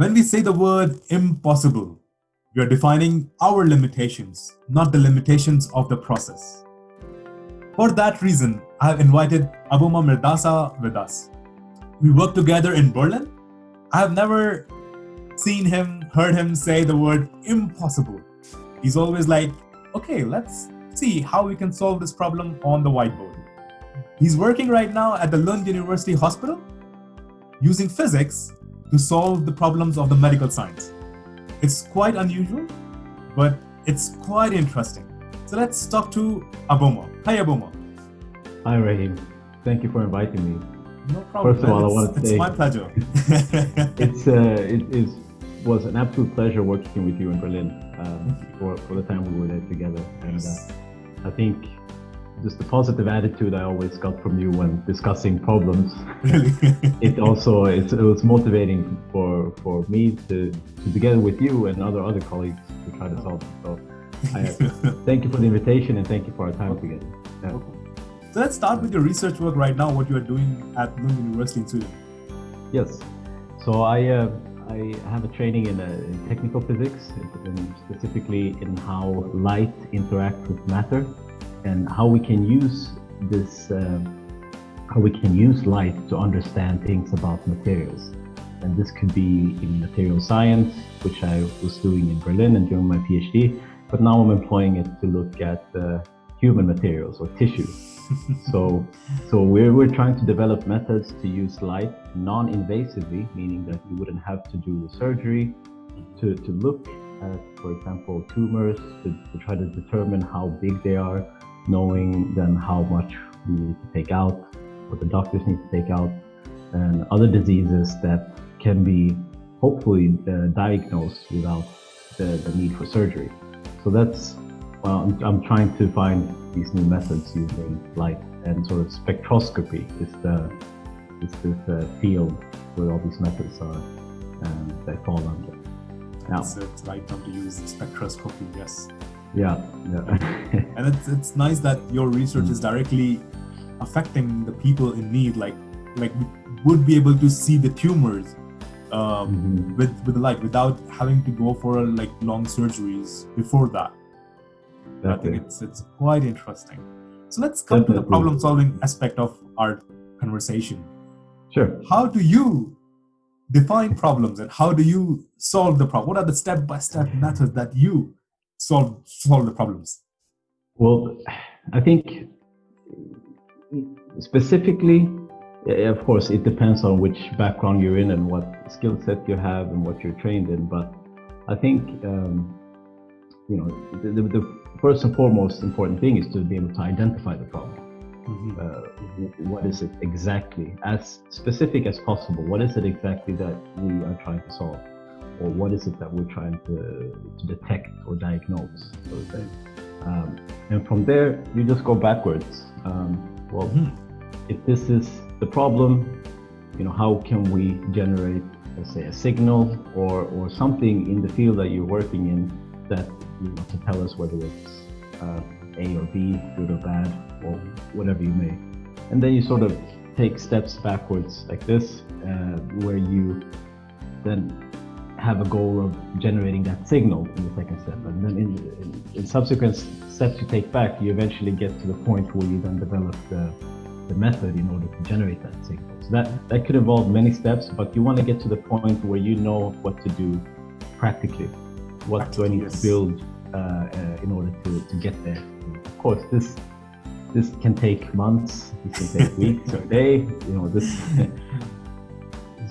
When we say the word impossible, we are defining our limitations, not the limitations of the process. For that reason, I have invited Aboma Merdasa with us. We work together in Berlin. I have never heard him say the word impossible. He's always like, okay, let's see how we can solve this problem on the whiteboard. He's working right now at the Lund University Hospital using physics to solve the problems of the medical science. It's quite unusual, but it's quite interesting. So let's talk to Aboma. Hi, Aboma. Hi, Rahim. Thank you for inviting me. No problem. First of all, I want to say it's my pleasure. it was an absolute pleasure working with you in Berlin for the time we were there together. And I think just the positive attitude I always got from you when discussing problems. Really? it was motivating for me to together with you and other colleagues to try to solve it. So thank you for the invitation and thank you for our time together. Yeah. Okay. So let's start with your research work right now, what you are doing at Lund University in Sweden. Yes. So I have a training in technical physics, specifically in how light interacts with matter, and how we can use light to understand things about materials. And this could be in material science, which I was doing in Berlin and during my Ph.D. But now I'm employing it to look at human materials or tissue. So we're trying to develop methods to use light non-invasively, meaning that you wouldn't have to do the surgery to look at, for example, tumors, to try to determine how big they are, knowing then how much we need to take out, what the doctors need to take out, and other diseases that can be hopefully diagnosed without the need for surgery. So I'm trying to find these new methods using light, and sort of spectroscopy is the field where all these methods are they fall under. It's the right time to use spectroscopy, yes. Yeah. And it's nice that your research is directly affecting the people in need, like we would be able to see the tumors with the light without having to go for long surgeries before that. I think it's quite interesting. So let's come to the problem-solving aspect of our conversation. Sure. How do you define problems and how do you solve the problem? What are the step-by-step methods that you solve the problems? Well, I think specifically, of course, it depends on which background you're in and what skill set you have and what you're trained in. But I think the first and foremost important thing is to be able to identify the problem. What is it exactly, as specific as possible? What is it exactly that we are trying to solve, or what is it that we're trying to detect or diagnose, so to say? And from there, you just go backwards. If this is the problem, how can we generate, let's say, a signal or something in the field that you're working in that to tell us whether it's A or B, good or bad, or whatever you may. And then you sort of take steps backwards like this, where you then have a goal of generating that signal in the second step. And then in subsequent steps you take back, you eventually get to the point where you then develop the method in order to generate that signal. So that could involve many steps, but you want to get to the point where you know what to do practically. What do I need to build in order to get there? Of course, this can take months, this can take weeks or a day,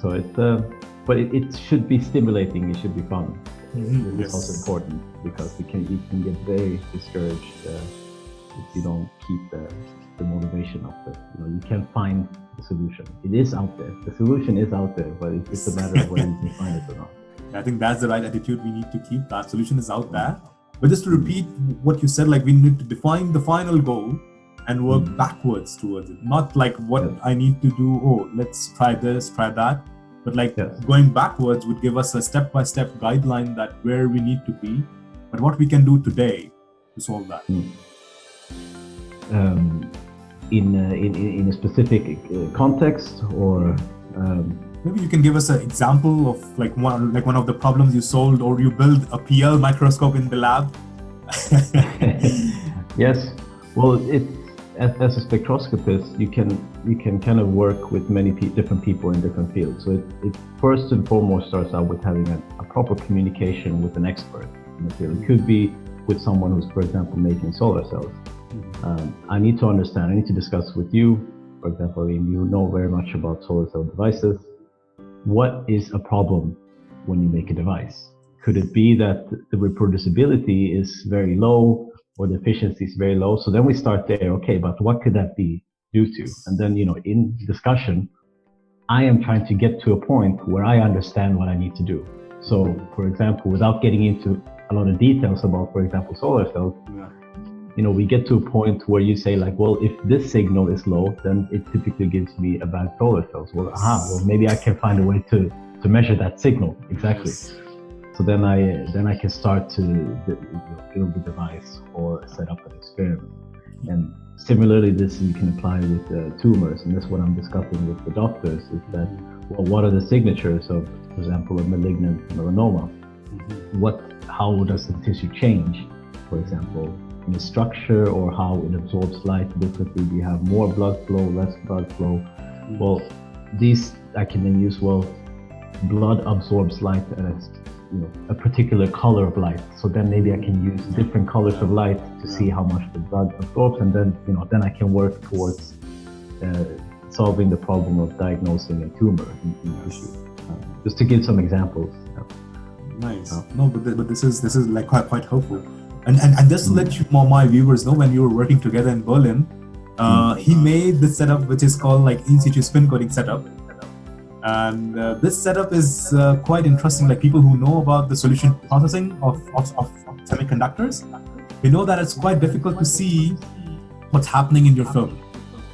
so but it should be stimulating, it should be fun. This is also important because you can get very discouraged if you don't keep the motivation up there. You can find the solution. It is out there. The solution is out there, but it's just a matter of whether you can find it or not. I think that's the right attitude we need to keep. That solution is out there. But just to repeat what you said, we need to define the final goal and work backwards towards it. Not what I need to do, let's try this, try that. But going backwards would give us a step-by-step guideline that where we need to be, but what we can do today to solve that. In a specific context, or Maybe you can give us an example of one of the problems you solved, or you build a PL microscope in the lab. Yes. Well, as a spectroscopist, you can kind of work with many different people in different fields. So it first and foremost starts out with having a proper communication with an expert in the field. It could be with someone who's, for example, making solar cells. I need to understand. I need to discuss with you, for example, you know very much about solar cell devices. What is a problem when you make a device? Could it be that the reproducibility is very low, or the efficiency is very low? So then we start there. Okay, but what could that be due to? And then, in discussion, I am trying to get to a point where I understand what I need to do. So, for example, without getting into a lot of details about, for example, solar cells, we get to a point where you say like, well, if this signal is low, then it typically gives me a bad solar cells. Well, maybe I can find a way to measure that signal. Exactly. So then I can start to build the device or set up an experiment. And similarly, this you can apply with tumors, and that's what I'm discussing with the doctors, is that, well, what are the signatures of, for example, a malignant melanoma? How does the tissue change, for example, in the structure, or how it absorbs light differently? Do you have more blood flow, less blood flow? Well, these I can then use, blood absorbs light at a particular color of light. So then maybe I can use different colors of light to see how much the blood absorbs, and then then I can work towards solving the problem of diagnosing a tumor in tissue. Just to give some examples. Nice. No, but this is like quite helpful. And just to let my viewers know, when you were working together in Berlin, he made this setup which is called like in situ spin coating setup. And this setup is quite interesting. Like, people who know about the solution processing of semiconductors, they know that it's quite difficult to see what's happening in your film.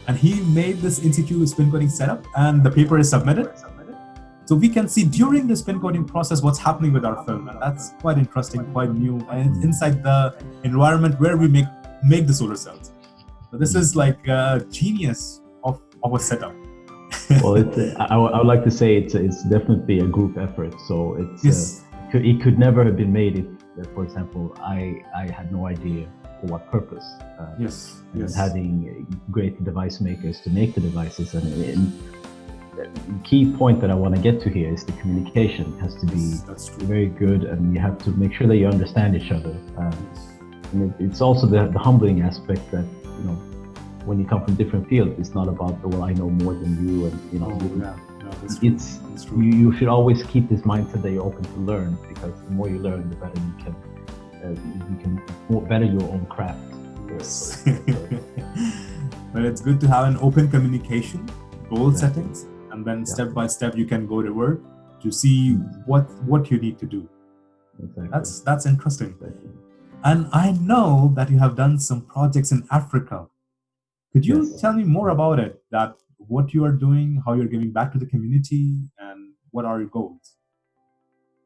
And he made this in situ spin coating setup, and the paper is submitted. So we can see during the spin coating process what's happening with our film, and that's quite interesting, quite new, and it's inside the environment where we make the solar cells. So this is like a genius of a setup. Well, I would like to say it's definitely a group effort. So it could never have been made if, for example, I had no idea for what purpose. Having great device makers to make the devices, and the key point that I want to get to here is the communication has to be very good, and you have to make sure that you understand each other. And it's also the humbling aspect that, when you come from different fields, it's not about, well, I know more than you, and you should always keep this mindset that you're open to learn, because the more you learn, the better you can better your own craft. Yes. But it's good to have an open communication, goal settings, and then step by step you can go to work to see what you need to do. Exactly. That's interesting. Exactly. And I know that you have done some projects in Africa. Could you tell me more about it? That what you are doing, how you're giving back to the community, and what are your goals?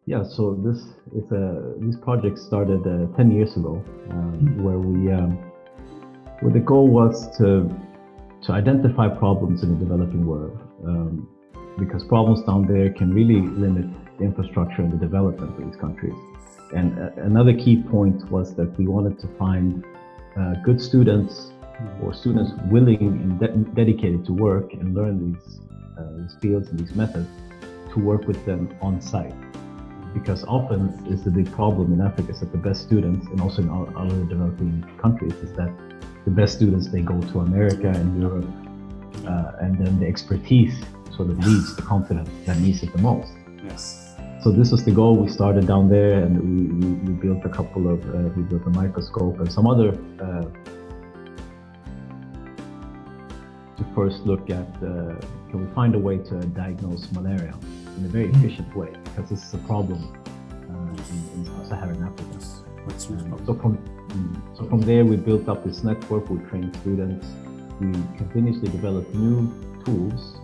Yeah, so this project started 10 years ago, where the goal was to identify problems in the developing world, because problems down there can really limit the infrastructure and the development of these countries. And another key point was that we wanted to find good students, or students willing and dedicated to work and learn these fields and these methods, to work with them on site. Because often is the big problem in Africa is that the best students, and also in other developing countries, is that the best students, they go to America and Europe, and then the expertise sort of leads the continent that needs it the most. Yes. So this was the goal. We started down there, and we built we built a microscope and some other to first look at can we find a way to diagnose malaria in a very efficient way, because this is a problem in Sub-Saharan Africa. So from there we built up this network. We trained students. We continuously developed new tools,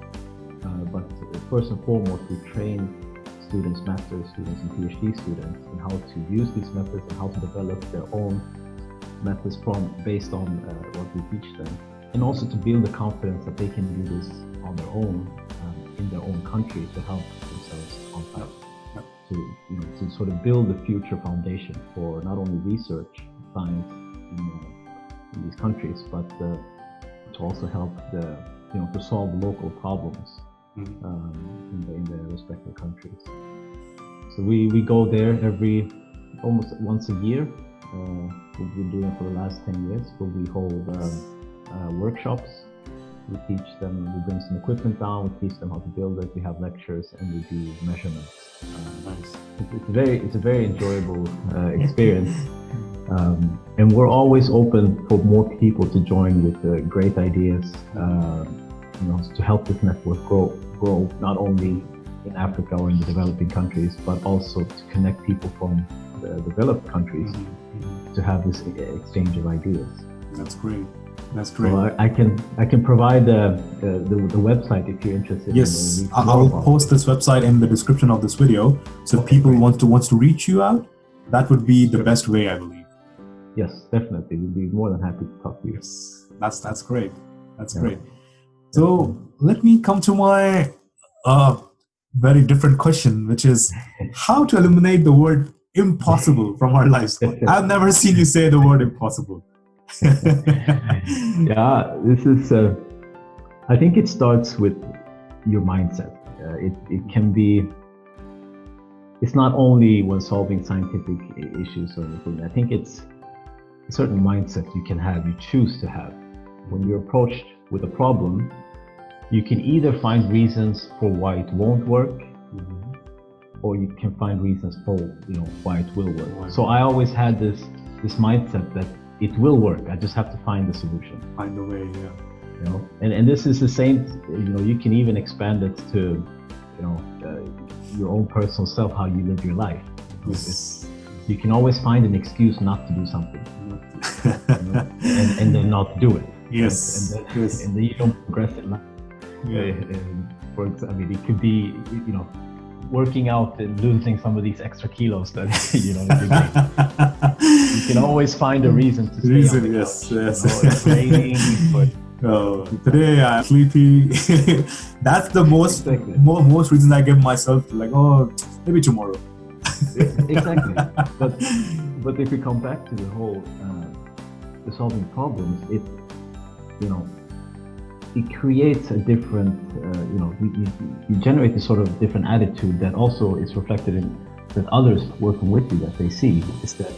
but first and foremost we trained students, master's students and Ph.D. students, in how to use these methods and how to develop their own methods based on what we teach them, and also to build the confidence that they can do this on their own in their own country to help themselves on time. Yep. To sort of build a future foundation for not only research, science, in these countries, but to also help to solve local problems in the respective countries. So we go there almost once a year. We've been doing it for the last 10 years, where we hold workshops. We teach them, we bring some equipment down, we teach them how to build it, we have lectures, and we do measurements. Nice. It's a very enjoyable experience. And we're always open for more people to join with great ideas, to help this network grow not only in Africa or in the developing countries, but also to connect people from the developed countries to have this exchange of ideas. That's great. That's great. So I can provide the website if you're interested. Yes, I'll post this website in the description of this video. So if people wants to reach you out, that would be the best way, I believe. Yes, definitely. We'd be more than happy to talk to you. Yes, that's great. That's great. So let me come to my very different question, which is how to eliminate the word impossible from our lives. I've never seen you say the word impossible. Yeah, this is. I think it starts with your mindset. It can be. It's not only when solving scientific issues or anything. I think it's a certain mindset you can have, you choose to have. When you're approached with a problem, you can either find reasons for why it won't work, or you can find reasons for why it will work. So I always had this mindset that it will work. I just have to find the solution. Find a way, yeah. And this is the same. You can even expand it to your own personal self, how you live your life. Yes. You can always find an excuse not to do something, and then not do it. Yes. And then you don't progress in life. Yeah. For example, it could be working out and losing some of these extra kilos that you can always find a reason to stay on the couch. Yes. It's raining, but today I'm sleepy. That's the most reasons I give myself, like, maybe tomorrow. Exactly. But if we come back to the whole the solving problems, it creates a different, you generate this sort of different attitude that also is reflected in that others working with you, that they see, is that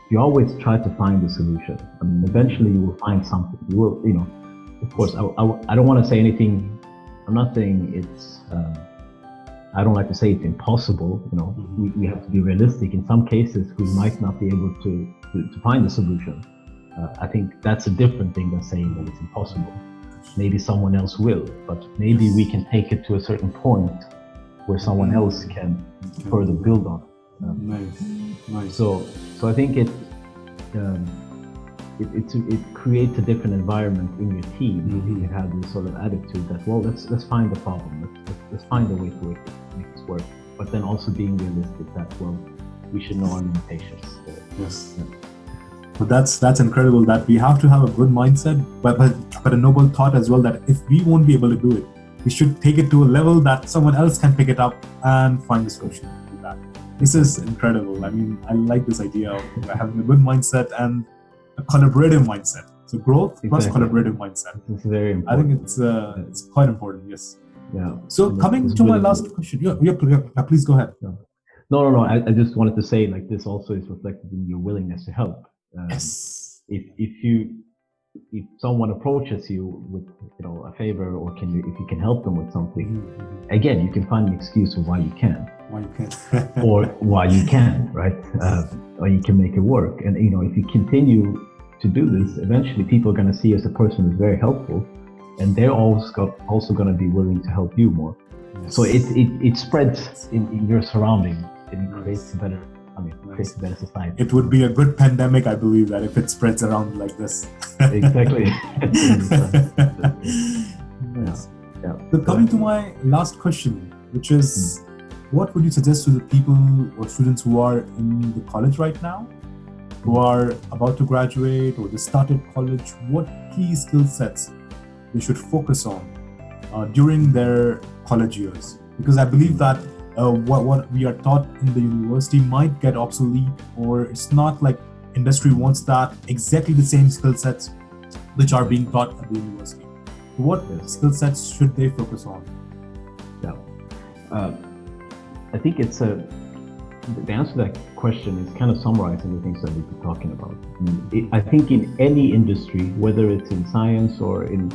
you always try to find a solution. I mean, eventually you will find something. You will, of course, I don't want to say anything. I'm not saying it's, I don't like to say it's impossible. We have to be realistic. In some cases, we might not be able to find a solution. I think that's a different thing than saying that it's impossible. Maybe someone else will, but maybe we can take it to a certain point where someone else can further build on it. Nice. So I think it creates a different environment in your team. You have this sort of attitude that, well, let's find the problem. Let's find a way to make this work. But then also being realistic that, well, we should know our limitations. Yes. Yeah. But that's incredible that we have to have a good mindset, but a noble thought as well, that if we won't be able to do it, we should take it to a level that someone else can pick it up and find a solution to that. This is incredible. I mean, I like this idea of having a good mindset and a collaborative mindset. So growth plus collaborative mindset. It's very important. I think it's quite important. Yes. Yeah. So coming to my last question, please go ahead. No. I just wanted to say, like, this also is reflected in your willingness to help. Yes. If someone approaches you with a favor, or if you can help them with something, again, you can find an excuse of why you can't, or why you can, right? Or you can make it work. And if you continue to do this, eventually people are going to see you as a person who's very helpful, and they're also going to be willing to help you more. Yes. So it spreads in your surrounding, and it creates a better society. It would be a good pandemic, I believe, that if it spreads around like this. Exactly. Yeah. So coming to my last question, which is, what would you suggest to the people or students who are in the college right now, who are about to graduate or just started college? What key skill sets they should focus on during their college years, because I believe that what we are taught in the university might get obsolete, or it's not like industry wants that exactly the same skill sets which are being taught at the university. What skill sets should they focus on? Yeah, I think the answer to that question is kind of summarizing the things that we've been talking about. I think in any industry, whether it's in science or in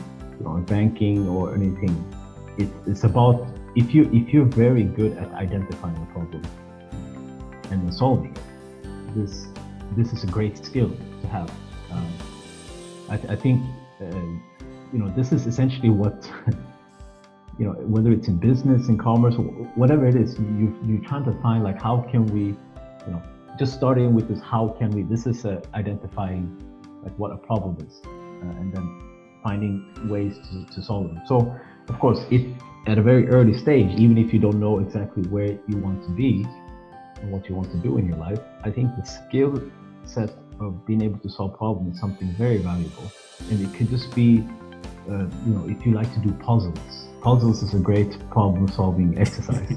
banking or anything, it's about if you're very good at identifying a problem and then solving it. This is a great skill to have. I think this is essentially what whether it's in business, in commerce, whatever it is, you're trying to find like how can we, just starting with this, how can we? This is identifying like what a problem is, and then finding ways to solve them. So, of course, if at a very early stage, even if you don't know exactly where you want to be and what you want to do in your life, I think the skill set of being able to solve problems is something very valuable. And it could just be, if you like to do puzzles. Puzzles is a great problem-solving exercise.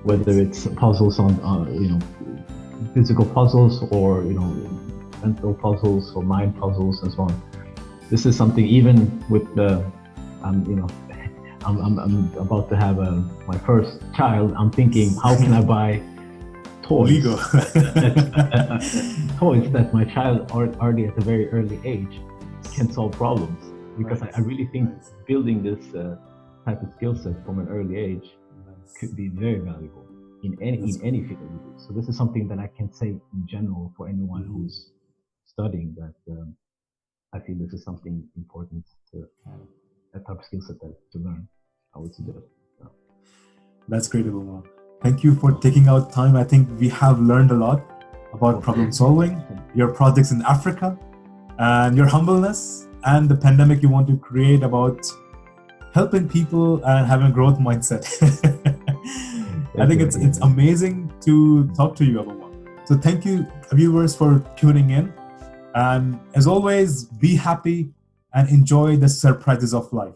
Whether it's puzzles on, physical puzzles or mental puzzles or mind puzzles and so on. This is something even with the, I'm about to have my first child. I'm thinking, how can I buy toys? Toys that my child already at a very early age can solve problems. Because I really think building this type of skill set from an early age could be very valuable in any field that you do. So this is something that I can say in general for anyone who's studying, that I feel this is something important to a type of skill set to learn. I would suggest. Yeah. That's great, Aboma. Thank you for taking out time. I think we have learned a lot about problem solving, your projects in Africa, and your humbleness, and the pandemic you want to create about helping people and having a growth mindset. I think it's amazing to talk to you, Aboma. So thank you, viewers, for tuning in. And as always, be happy and enjoy the surprises of life.